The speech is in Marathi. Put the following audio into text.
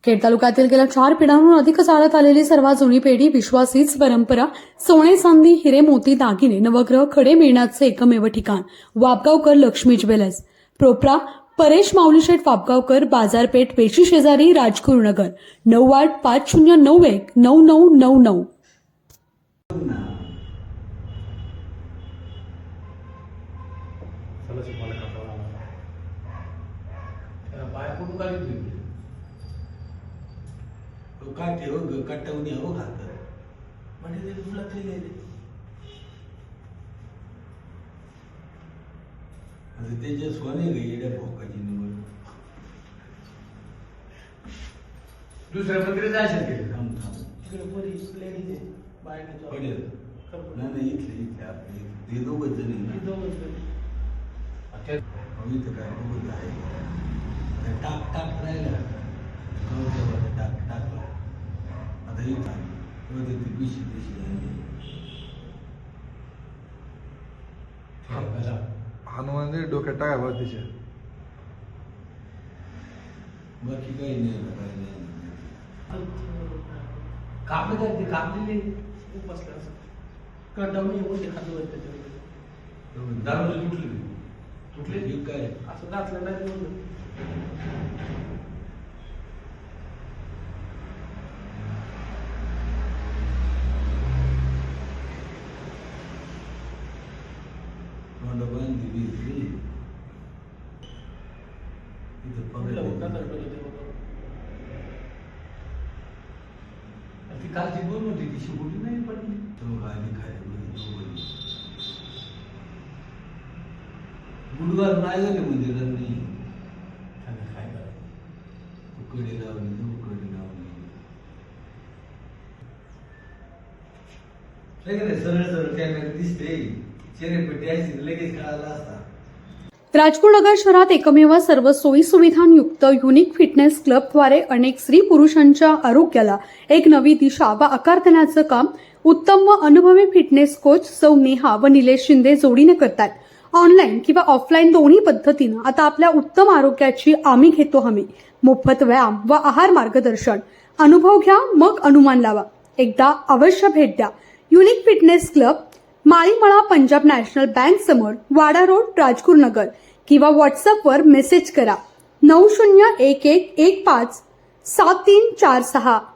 खेड तालुक्यातील गेल्या 4 पिढ्यांहून अधिक चालत आलेली सर्वात जुनी पेढी, विश्वास हीच परंपरा, सोने चांदी हिरे मोती दागिने नवग्रह खडे मिळण्याचे एकमेव ठिकाण वापगावकर लक्ष्मी ज्वेलर्स. प्रोप्रा परेश माऊलीशेठ वापगावकर, बाजारपेठ पेशी शेजारी, राजगुरुनगर. 9850919999. काय ठेव कटवणी हो खात म्हणजे ते तुला ते त्याच्या सोने गेल्या भोकाची निवड दुसऱ्या मंत्री जायचं केलं थांब थांब इकडे पोलीस लेडीज आहे बायकाच्या नाही इथले आपले ते दोघंच जण अच्छा इथं काय बघत आहे टाक टाक राहिला टाक टाकला आता इथं आली ती पिशी पिशी हनुमान डोक्यात टाका बघ तिच्या बाकी काही नाही कापले काय ते कापलेले बसलं असं कडवणी मोठे खातो दारू तुटले तुटले काय असं घातलं नाही कालची बोल होती ती शिवटी नाही पडली तो गाडी खायला गुडगार नाही झाले मंदिरात नाही काय करायचं उकडी लावली उकडी लावली सरळ सरळ कॅमेरा दिसते चेहरेपट्टी आहे लगेच कळाला असता. राजगुरुनगर शहरात एकमेव सर्व सोयी सुविधांयुक्त युनिक फिटनेस क्लबद्वारे अनेक स्त्री पुरुषांच्या आरोग्याला एक नवी दिशा व आकार देण्याचं काम उत्तम व अनुभवी फिटनेस कोच सौ नेहा व निलेश शिंदे जोडीने करतात. ऑनलाईन किंवा ऑफलाईन दोन्ही पद्धतीनं आता आपल्या उत्तम आरोग्याची आम्ही घेतो हमी. मोफत व्यायाम व आहार मार्गदर्शन. अनुभव घ्या मग अनुमान लावा. एकदा अवश्य भेट द्या. Unique fitness club, Malimala, Punjab national bank समोर, वाडा रोड, राजगुरुनगर. किंवा व्हॉट्सअपवर मेसेज करा 9011157346.